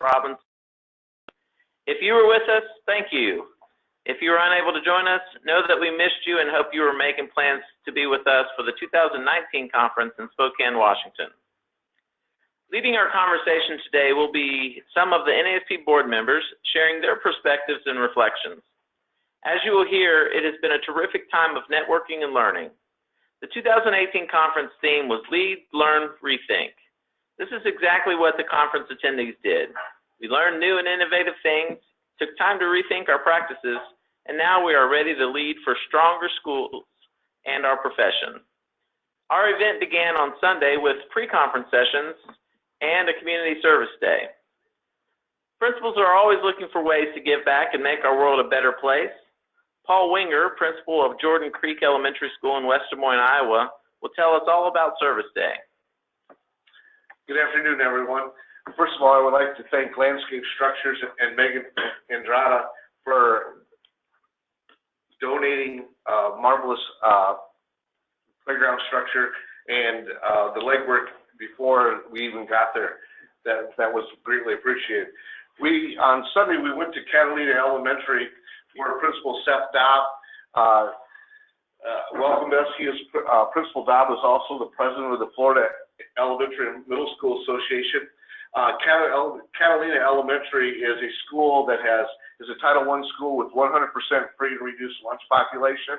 Robinson. If you were with us, thank you. If you were unable to join us, know that we missed you and hope you were making plans to be with us for the 2019 conference in Spokane, Washington. Leading our conversation today will be some of the NASP board members sharing their perspectives and reflections. As you will hear, it has been a terrific time of networking and learning. The 2018 conference theme was Lead, Learn, Rethink. This is exactly what the conference attendees did. We learned new and innovative things, took time to rethink our practices, and now we are ready to lead for stronger schools and our profession. Our event began on Sunday with pre-conference sessions and a community service day. Principals are always looking for ways to give back and make our world a better place. Paul Winger, principal of Jordan Creek Elementary School in West Des Moines, Iowa, will tell us all about Service Day. Good afternoon, everyone. First of all, I would like to thank Landscape Structures and Megan Andrada for donating marvelous playground structure and the legwork before we even got there. That was greatly appreciated. On Sunday, we went to Catalina Elementary, where Principal Seth Dobb welcomed us. Principal Dobb is also the president of the Florida Elementary and Middle School Association. Catalina Elementary is a school that is a Title I school with 100% free and reduced lunch population.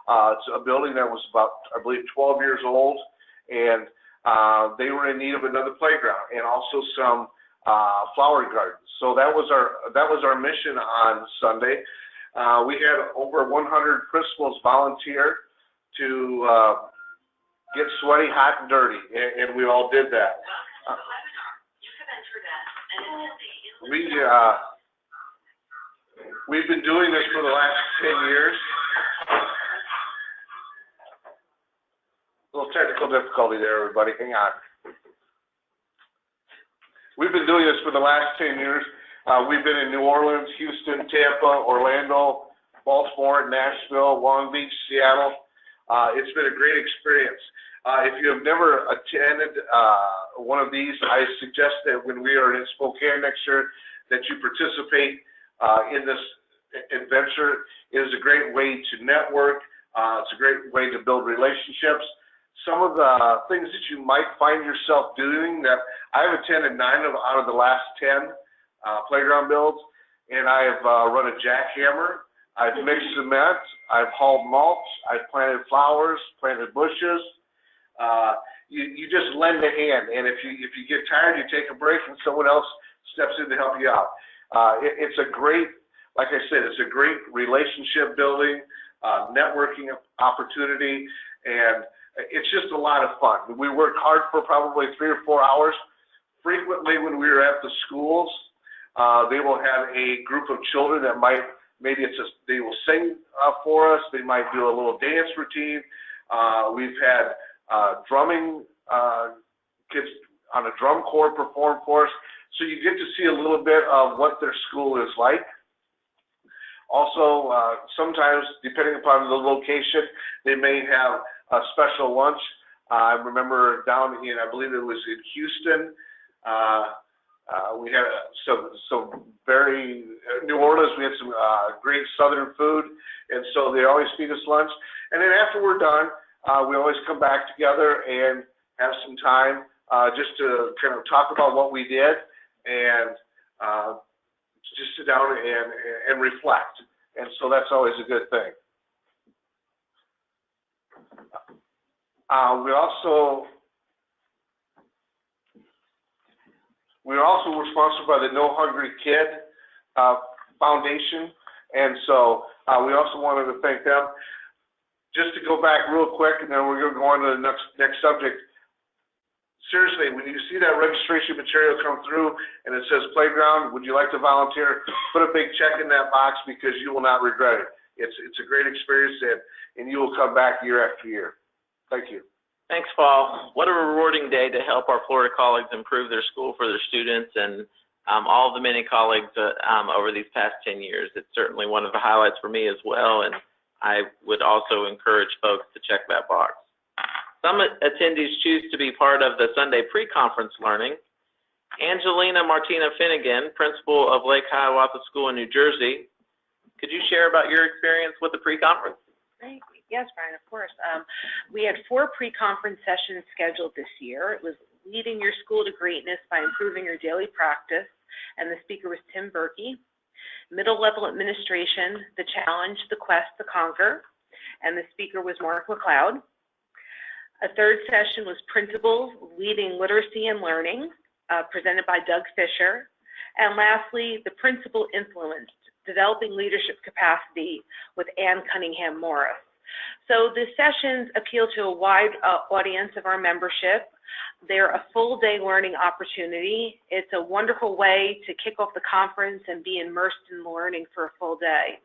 It's a building that was about, I believe, 12 years old, and they were in need of another playground and also some flower gardens. So that was our mission on Sunday. We had over 100 principals volunteer to get sweaty, hot, and dirty, and we all did that. We've been doing this for the last 10 years. A little technical difficulty there, everybody. Hang on. We've been doing this for the last 10 years. We've been in New Orleans, Houston, Tampa, Orlando, Baltimore, Nashville, Long Beach, Seattle. It's been a great experience. If you have never attended one of these, I suggest that when we are in Spokane next year, that you participate in this adventure. It is a great way to network. It's a great way to build relationships. Some of the things that you might find yourself doing that I've attended 9 out of the last 10 playground builds, and I've run a jackhammer, I've mixed cement, I've hauled mulch, I've planted flowers, planted bushes. You just lend a hand, and if you get tired, you take a break, and someone else steps in to help you out. It's a great, like I said, it's a great relationship building, networking opportunity, and it's just a lot of fun. We work hard for probably 3 or 4 hours. Frequently, when we are at the schools, they will have a group of children that they will sing for us. They might do a little dance routine. We've had drumming kids on a drum corps perform for us. So you get to see a little bit of what their school is like. Also, sometimes, depending upon the location, they may have a special lunch. I remember down in, I believe it was in Houston, we had some very, New Orleans, we had some great Southern food, and so they always feed us lunch. And then after we're done, we always come back together and have some time just to kind of talk about what we did and just sit down and reflect. And so that's always a good thing. We're also sponsored by the No Hungry Kid Foundation, and so we also wanted to thank them. Just to go back real quick, and then we're going to go on to the next subject. Seriously, when you see that registration material come through and it says playground, would you like to volunteer? Put a big check in that box because you will not regret it. It's a great experience, and you will come back year after year. Thank you. Thanks, Paul. What a rewarding day to help our Florida colleagues improve their school for their students and all of the many colleagues over these past 10 years. It's certainly one of the highlights for me as well, and I would also encourage folks to check that box. Some attendees choose to be part of the Sunday pre-conference learning. Angelina Martina Finnegan, principal of Lake Hiawatha School in New Jersey. Could you share about your experience with the pre-conference? Great. Yes, Brian, of course. We had 4 pre-conference sessions scheduled this year. It was Leading Your School to Greatness by Improving Your Daily Practice, and the speaker was Tim Berkey. Middle Level Administration, The Challenge, The Quest, The Conquer, and the speaker was Mark McLeod. A third session was Principals, Leading Literacy and Learning, presented by Doug Fisher. And lastly, The Principal Influenced, Developing Leadership Capacity with Ann Cunningham Morris. So the sessions appeal to a wide audience of our membership. They're a full-day learning opportunity. It's a wonderful way to kick off the conference and be immersed in learning for a full day.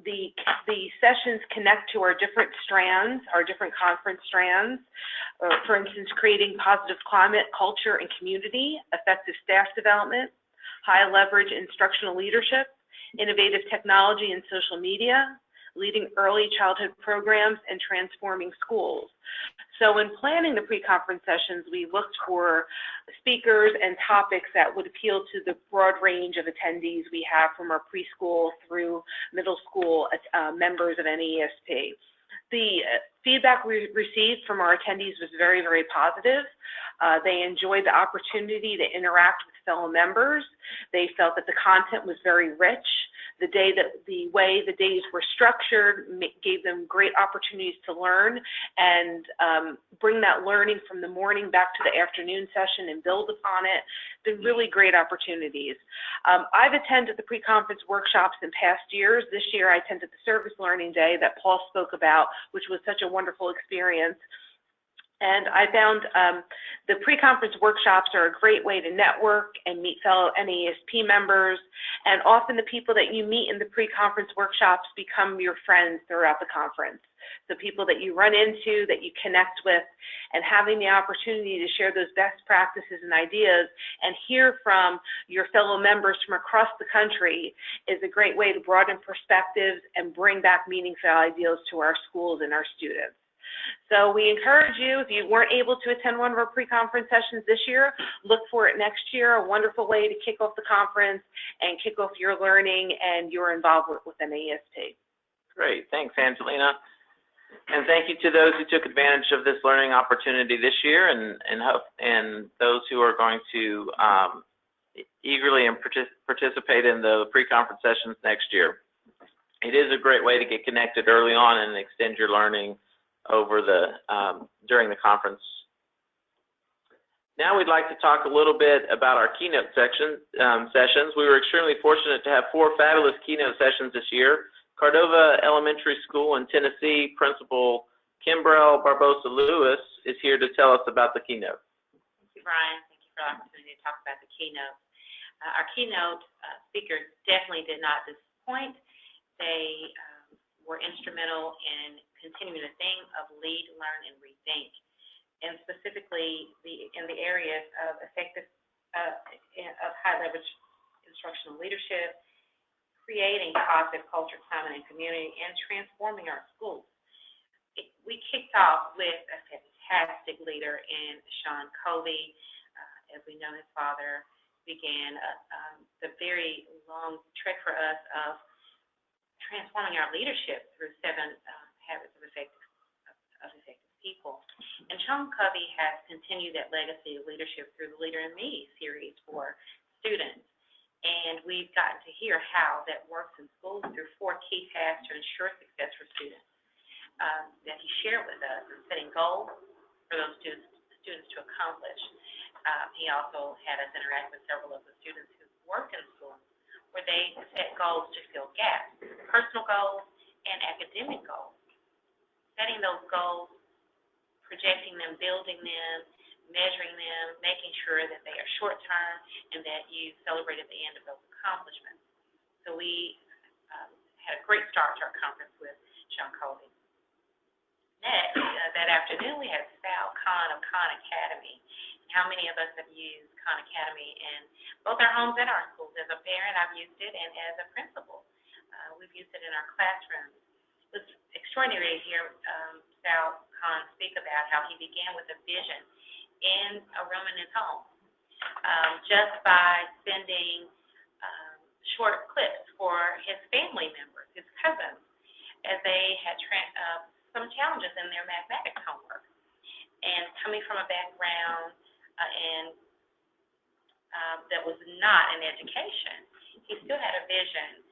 The sessions connect to our different strands, our different conference strands. For instance, creating positive climate, culture, and community, effective staff development, high leverage instructional leadership, innovative technology and social media, leading early childhood programs, and transforming schools. So in planning the pre-conference sessions, we looked for speakers and topics that would appeal to the broad range of attendees we have from our preschool through middle school members of NAESP. The feedback we received from our attendees was very, very positive. They enjoyed the opportunity to interact with fellow members. They felt that the content was very rich. The way the days were structured gave them great opportunities to learn and bring that learning from the morning back to the afternoon session and build upon it. They're really great opportunities. I've attended the pre-conference workshops in past years. This year I attended the Service Learning Day that Paul spoke about, which was such a wonderful experience. And I found the pre-conference workshops are a great way to network and meet fellow NAESP members. And often the people that you meet in the pre-conference workshops become your friends throughout the conference. So people that you run into, that you connect with, and having the opportunity to share those best practices and ideas and hear from your fellow members from across the country is a great way to broaden perspectives and bring back meaningful ideas to our schools and our students. So we encourage you, if you weren't able to attend one of our pre-conference sessions this year, look for it next year. A wonderful way to kick off the conference and kick off your learning and your involvement with NAESP. Great. Thanks, Angelina. And thank you to those who took advantage of this learning opportunity this year and those who are going to eagerly participate in the pre-conference sessions next year. It is a great way to get connected early on and extend your learning over during the conference. Now we'd like to talk a little bit about our keynote sessions. We were extremely fortunate to have 4 fabulous keynote sessions this year. Cordova Elementary School in Tennessee, Principal Kimbrell Barbosa Lewis is here to tell us about the keynote. Thank you, Brian. Thank you for the opportunity to talk about the keynote. Our keynote speakers definitely did not disappoint. They were instrumental in continuing the theme of lead, learn, and rethink, and specifically in the areas of effective, of high leverage instructional leadership, creating positive culture, climate, and community, and transforming our schools. We kicked off with a fantastic leader in Sean Covey. As we know, his father began the very long trek for us of transforming our leadership through 7 habits of effective people. And Sean Covey has continued that legacy of leadership through the Leader in Me series for students. And we've gotten to hear how that works in schools through 4 key tasks to ensure success for students that he shared with us, and setting goals for those students to accomplish. He also had us interact with several of the students who work in schools, where they set goals to fill gaps, personal goals and academic goals. Setting those goals, projecting them, building them, measuring them, making sure that they are short-term and that you celebrate at the end of those accomplishments. So we had a great start to our conference with Sean Covey. Next, that afternoon, we had Sal Khan of Khan Academy. How many of us have used Khan Academy in both our homes and our schools? As a parent, I've used it, and as a principal, we've used it in our classrooms. It was extraordinary to hear Sal Khan speak about how he began with a vision in a room in his home, just by sending short clips for his family members, his cousins, as they had some challenges in their mathematics homework. And coming from a background that was not in education, he still had a vision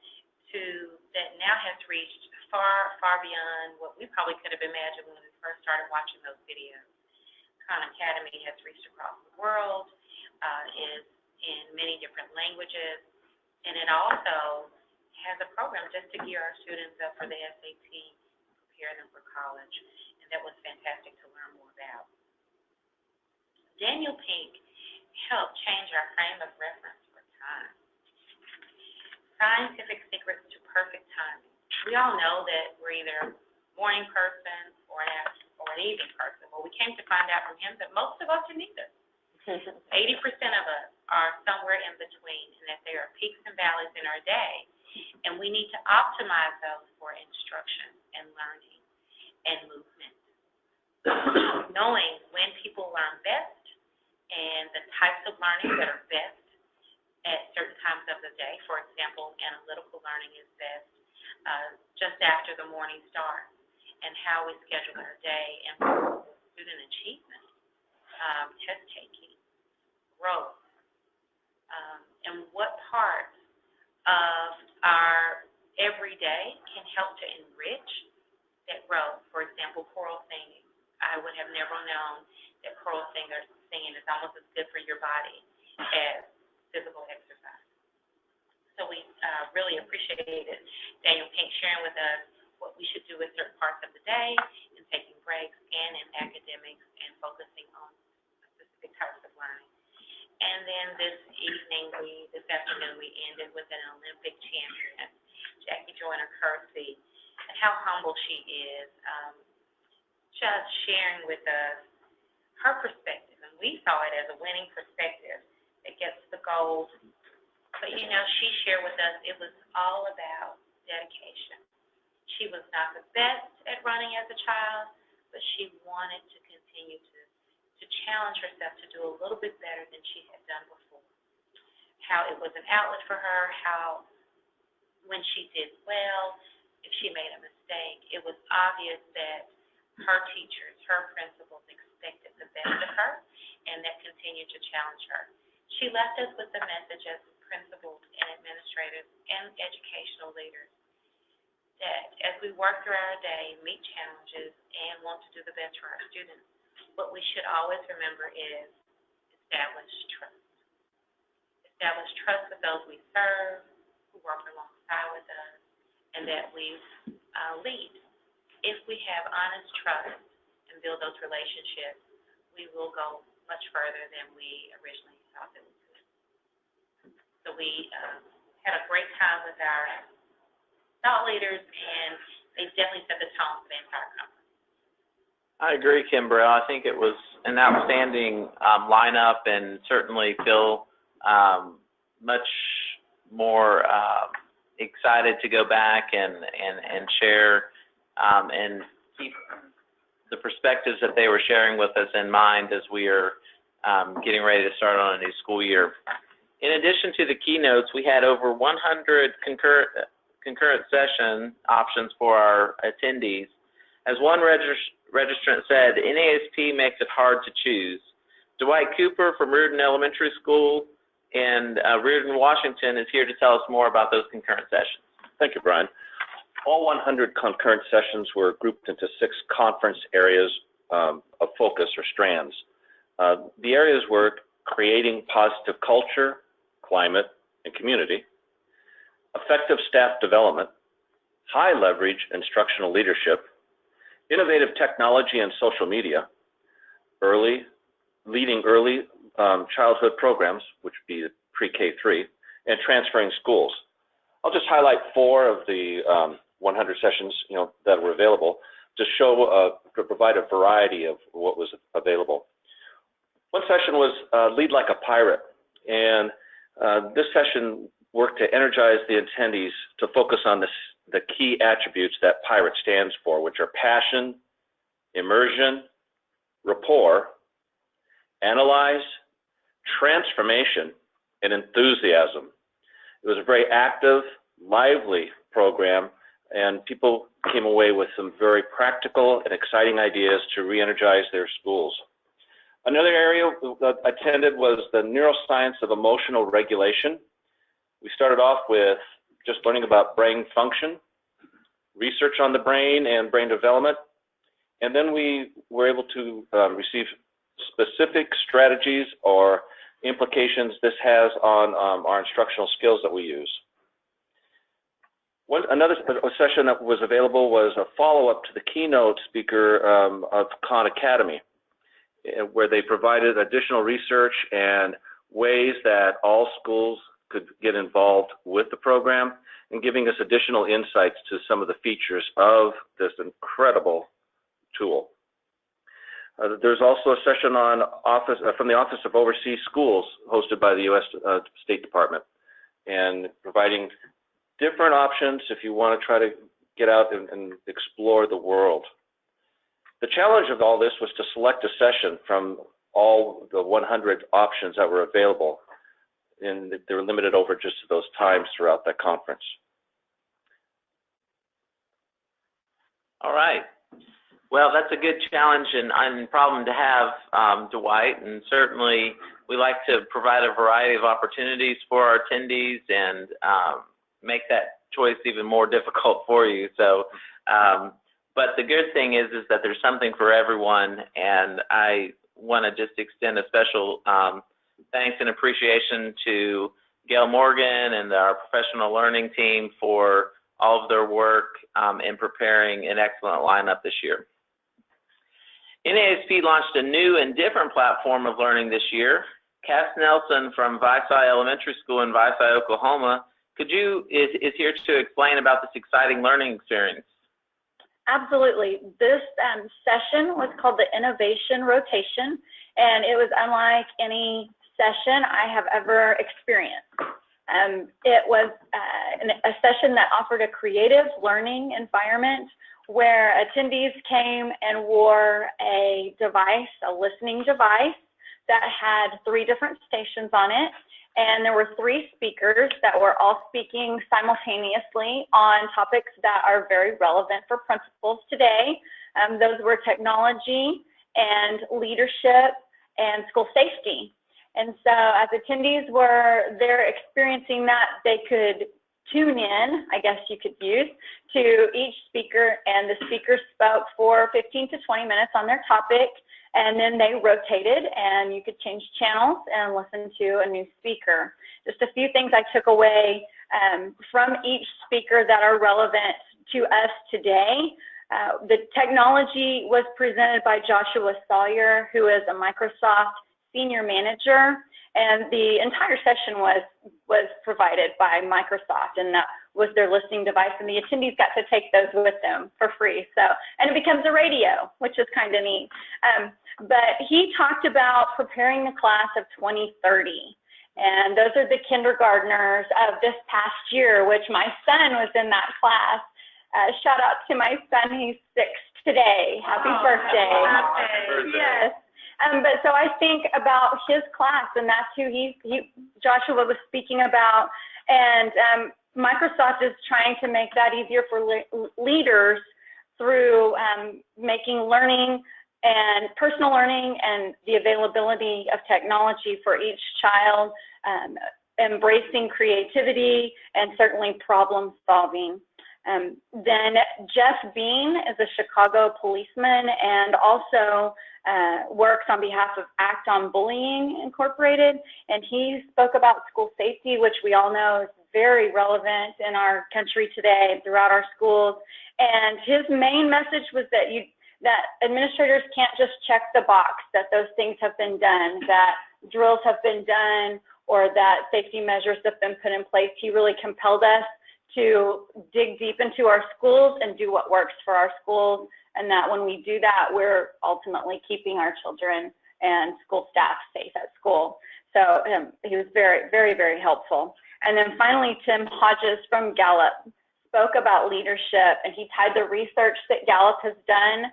that now has reached far, far beyond what we probably could have imagined when we first started watching those videos. Khan Academy has reached across the world, is in many different languages, and it also has a program just to gear our students up for the SAT, prepare them for college, and that was fantastic to learn more about. Daniel Pink helped change our frame of reference for time. Scientific secrets to perfect timing. We all know that we're either a morning person or an evening person. Well, we came to find out from him that most of us are neither. 80% of us are somewhere in between, and that there are peaks and valleys in our day, and we need to optimize those for instruction and learning and movement. Knowing when people learn best and the types of learning that are best at certain times of the day. For example, analytical learning is best just after the morning starts, and how we schedule our day and student achievement, test taking, growth, and what parts of our everyday can help to enrich that growth. For example, choral singing. I would have never known that choral singing is almost as good for your body as physical exercise. So we really appreciated Daniel Pink sharing with us what we should do with certain parts of the day, and taking breaks, and in academics, and focusing on specific types of learning. And then this afternoon, we ended with an Olympic champion, Jackie Joyner-Kersee, and how humble she is, just sharing with us her perspective. And we saw it as a winning perspective that gets the gold. But, she shared with us it was all about dedication. She was not the best at running as a child, but she wanted to continue to challenge herself to do a little bit better than she had done before. How it was an outlet for her, how when she did well, if she made a mistake, it was obvious that her teachers, her principals expected the best of her, and that continued to challenge her. She left us with the message as principals and administrators and educational leaders that as we work through our day, meet challenges, and want to do the best for our students, what we should always remember is establish trust. Establish trust with those we serve, who work alongside with us, and that we lead. If we have honest trust and build those relationships, we will go much further than we originally thought that we could. So we had a great time with our thought leaders, and they definitely set the tone for the entire conference. I agree, Kimbra. I think it was an outstanding lineup, and certainly feel much more excited to go back and share and keep the perspectives that they were sharing with us in mind as we are getting ready to start on a new school year. In addition to the keynotes, we had over 100 concurrent session options for our attendees. As one registrant said, NASP makes it hard to choose. Dwight Cooper from Reardon Elementary School in Reardon, Washington is here to tell us more about those concurrent sessions. Thank you, Brian. All 100 concurrent sessions were grouped into 6 conference areas of focus or strands. The areas were creating positive culture, climate, and community, effective staff development, high leverage instructional leadership, innovative technology and social media, leading early childhood programs, which would be pre-K3, and transferring schools. I'll just highlight 4 of the 100 sessions, that were available to show, to provide a variety of what was available. One session was Lead Like a Pirate, and this session worked to energize the attendees to focus on the key attributes that PIRATE stands for, which are passion, immersion, rapport, analyze, transformation and enthusiasm. It was a very active, lively program, and people came away with some very practical and exciting ideas to re-energize their schools. Another area that I attended was the Neuroscience of Emotional Regulation. We started off with just learning about brain function, research on the brain and brain development, and then we were able to receive specific strategies or implications this has on our instructional skills that we use. Another session that was available was a follow-up to the keynote speaker of Khan Academy, where they provided additional research and ways that all schools could get involved with the program, and giving us additional insights to some of the features of this incredible tool. There's also a session on from the Office of Overseas Schools hosted by the U.S. State Department, and providing different options if you want to try to get out and explore the world. The challenge of all this was to select a session from all the 100 options that were available, and they were limited over just to those times throughout that conference. All right. Well, that's a good challenge and problem to have, Dwight, and certainly we like to provide a variety of opportunities for our attendees and make that choice even more difficult for you. So, but the good thing is that there's something for everyone, and I want to just extend a special thanks and appreciation to Gail Morgan and our professional learning team for all of their work in preparing an excellent lineup this year. NASP launched a new and different platform of learning this year. Cass Nelson from Visai Elementary School in Visai, Oklahoma, is here to explain about this exciting learning experience. Absolutely. This session was called the Innovation Rotation, and it was unlike any session I have ever experienced. It was a session that offered a creative learning environment where attendees came and wore a device, a listening device, that had 3 different stations on it, and there were 3 speakers that were all speaking simultaneously on topics that are very relevant for principals today. Those were technology and leadership and school safety. And so as attendees were there experiencing that, they could tune in, I guess you could use, to each speaker, and the speaker spoke for 15 to 20 minutes on their topic, and then they rotated and you could change channels and listen to a new speaker. Just a few things I took away from each speaker that are relevant to us today. The technology was presented by Joshua Sawyer, who is a Microsoft Senior Manager, and the entire session was provided by Microsoft, and that was their listening device, and the attendees got to take those with them for free. So, and it becomes a radio, which is kind of neat. But he talked about preparing the class of 2030, and those are the kindergartners of this past year, which my son was in that class. Shout out to my son, he's 6 today. Happy birthday. Happy birthday. Yes. But so I think about his class, and that's who Joshua was speaking about. And Microsoft is trying to make that easier for leaders through making learning and personal learning and the availability of technology for each child, embracing creativity and certainly problem solving. Then Jeff Bean is a Chicago policeman and also works on behalf of Act on Bullying Incorporated, and he spoke about school safety, which we all know is very relevant in our country today throughout our schools. And his main message was that administrators can't just check the box that those things have been done, that drills have been done, or that safety measures have been put in place. He really compelled us to dig deep into our schools and do what works for our schools, and that when we do that, we're ultimately keeping our children and school staff safe at school. So he was very, very, very helpful. And then finally, Tim Hodges from Gallup spoke about leadership, and he tied the research that Gallup has done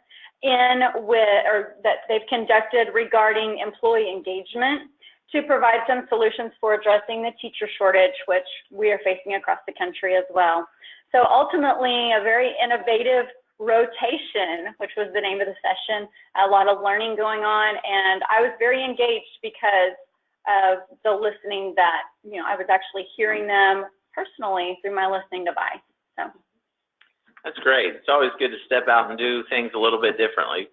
that they've conducted regarding employee engagement to provide some solutions for addressing the teacher shortage, which we are facing across the country as well. So ultimately, a very innovative rotation, which was the name of the session, a lot of learning going on, and I was very engaged because of the listening that, I was actually hearing them personally through my listening device. So that's great. It's always good to step out and do things a little bit differently.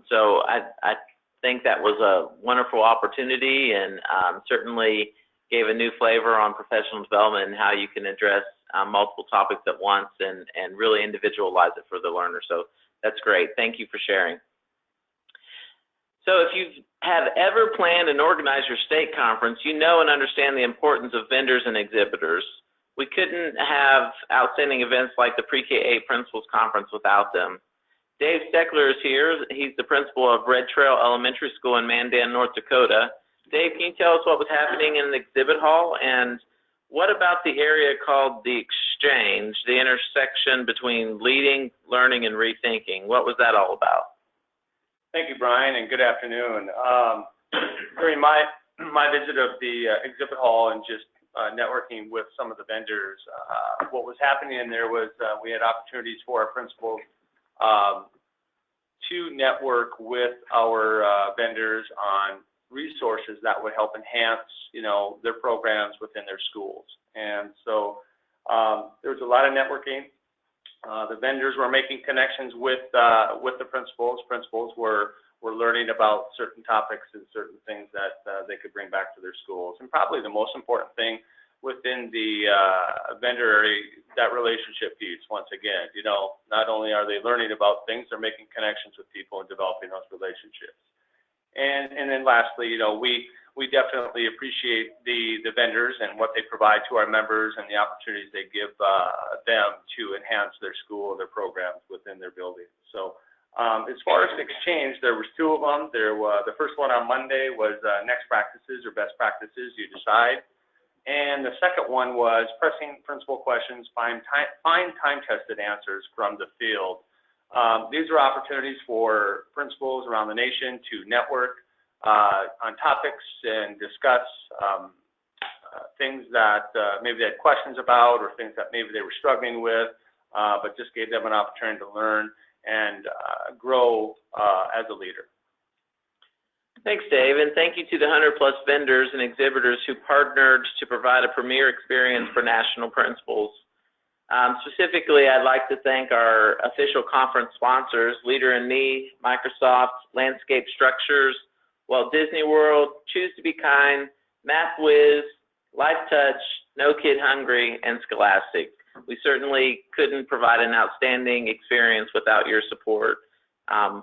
So I think that was a wonderful opportunity, and certainly gave a new flavor on professional development and how you can address multiple topics at once and really individualize it for the learner. So that's great. Thank you for sharing. So if you have ever planned and organized your state conference, you know and understand the importance of vendors and exhibitors. We couldn't have outstanding events like the Pre-K-8 Principals Conference without them. Dave Steckler is here. He's the principal of Red Trail Elementary School in Mandan, North Dakota. Dave, can you tell us what was happening in the exhibit hall, and what about the area called the Exchange, the intersection between leading, learning, and rethinking? What was that all about? Thank you, Brian, and good afternoon. During my visit of the exhibit hall and just networking with some of the vendors, what was happening in there was we had opportunities for our principals to network with our vendors on resources that would help enhance, their programs within their schools. And so there was a lot of networking. The vendors were making connections with the principals. Principals were learning about certain topics and certain things that they could bring back to their schools. And probably the most important thing within the vendor area, that relationship piece, once again, not only are they learning about things, they're making connections with people and developing those relationships. And then lastly, we definitely appreciate the vendors and what they provide to our members and the opportunities they give them to enhance their school, their programs within their building. So as far as exchange, there was two of them. The first one on Monday was next practices or best practices you decide. And the second one was pressing principal questions, find time-tested answers from the field. These are opportunities for principals around the nation to network on topics and discuss things that maybe they had questions about or things that maybe they were struggling with, but just gave them an opportunity to learn and grow as a leader. Thanks, Dave, and thank you to the 100-plus vendors and exhibitors who partnered to provide a premier experience for national principals. Specifically, I'd like to thank our official conference sponsors, Leader in Me, Microsoft, Landscape Structures, Walt Disney World, Choose to Be Kind, MathWiz, Life Touch, No Kid Hungry, and Scholastic. We certainly couldn't provide an outstanding experience without your support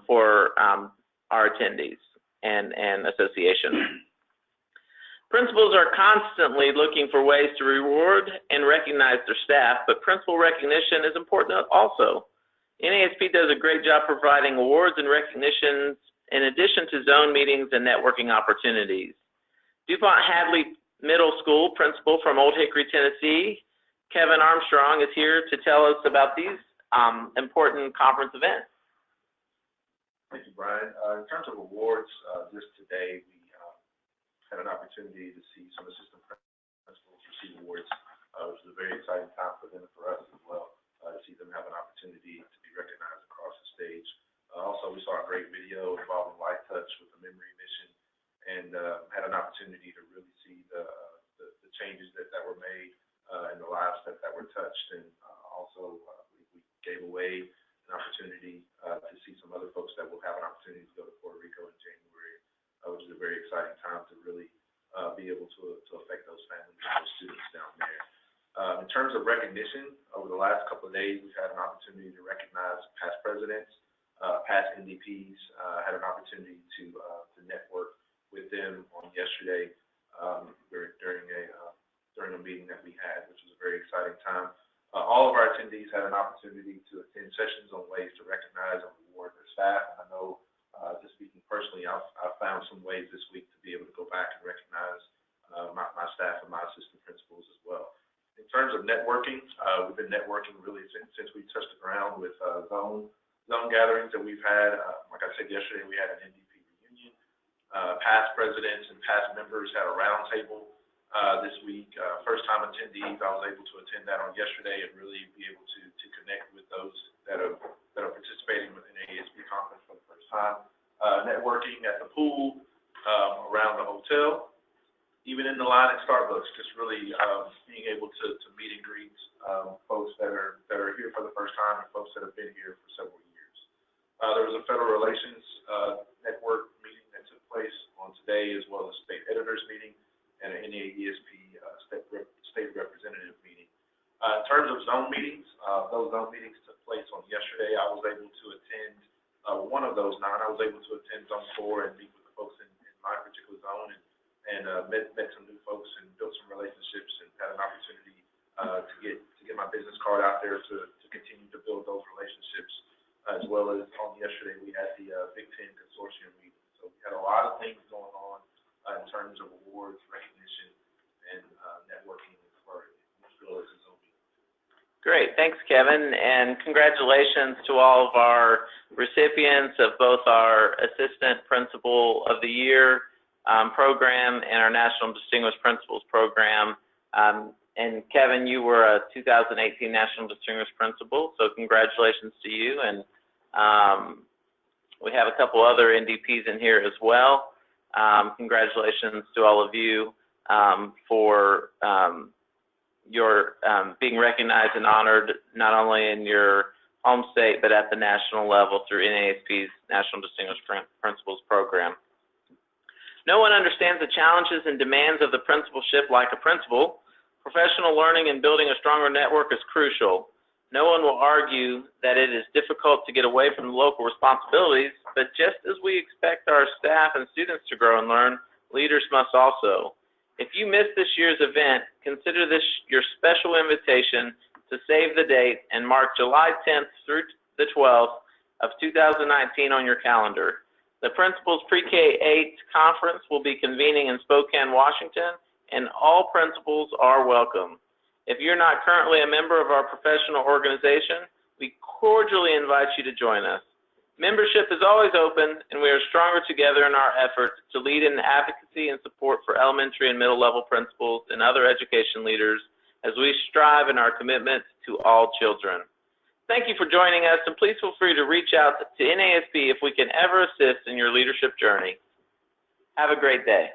for our attendees and association. Principals are constantly looking for ways to reward and recognize their staff, but principal recognition is important also. NASP does a great job providing awards and recognitions in addition to zone meetings and networking opportunities. DuPont Hadley Middle School principal from Old Hickory, Tennessee, Kevin Armstrong, is here to tell us about these important conference events. Thank you, Brian. In terms of awards, just today we had an opportunity to see some assistant principals receive awards, which is a very exciting time for them and for us as well, to see them have an opportunity to be recognized across the stage. Also, we saw a great video involving Life Touch with the memory mission, and had an opportunity to really see the changes that were made in the lives that were touched, and also we gave away an opportunity to see some other folks that will have an opportunity to go to Puerto Rico in January, which is a very exciting time to really be able to affect those families and those students down there. In terms of recognition, over the last couple of days, we've had an opportunity to recognize past presidents, past NDPs, had an opportunity to network with them on yesterday during a meeting that we had, which was a very exciting time. All of our attendees had an opportunity to attend sessions on ways to recognize and reward their staff. And I know, just speaking personally, I've found some ways this week to be able to go back and recognize my staff and my assistant principals as well. In terms of networking, we've been networking really since we touched the ground with zone gatherings that we've had. Like I said yesterday, we had an NDP reunion. past presidents and past members had a roundtable this week. First-time attendees, I was able to attend that on yesterday and really be able to connect with those that are participating within the ASB conference for the first time. Networking at the pool, around the hotel, even in the line at Starbucks, just really being able to meet and greet folks that are here for the first time and folks that have been here for several years. There was a federal relations network meeting that took place on today, as well as state editors meeting and an NAESP state representative meeting. In terms of zone meetings, those zone meetings took place on yesterday. I was able to attend one of those 9. I was able to attend Zone 4 and meet with the folks in my particular zone and met some new folks and built some relationships and had an opportunity to get my business card out there to continue to build those relationships, as well as on yesterday we had the Big Ten Consortium meeting. So we had a lot of things going on in terms of awards, recognition, and networking for as well as Zoom. Great, thanks, Kevin, and congratulations to all of our recipients of both our Assistant Principal of the Year program and our National Distinguished Principals program. And Kevin, you were a 2018 National Distinguished Principal, so congratulations to you. And we have a couple other NDPs in here as well. Congratulations to all of you for your being recognized and honored not only in your home state but at the national level through NASP's National Distinguished Principals program. No one understands the challenges and demands of the principalship like a principal. Professional learning and building a stronger network is crucial. No one will argue that it is difficult to get away from the local responsibilities, but just as we expect our staff and students to grow and learn, leaders must also. If you missed this year's event, consider this your special invitation to save the date and mark July 10th through the 12th of 2019 on your calendar. The Principals Pre-K-8 Conference will be convening in Spokane, Washington, and all principals are welcome. If you're not currently a member of our professional organization, we cordially invite you to join us. Membership is always open, and we are stronger together in our efforts to lead in advocacy and support for elementary and middle-level principals and other education leaders as we strive in our commitment to all children. Thank you for joining us, and please feel free to reach out to NASP if we can ever assist in your leadership journey. Have a great day.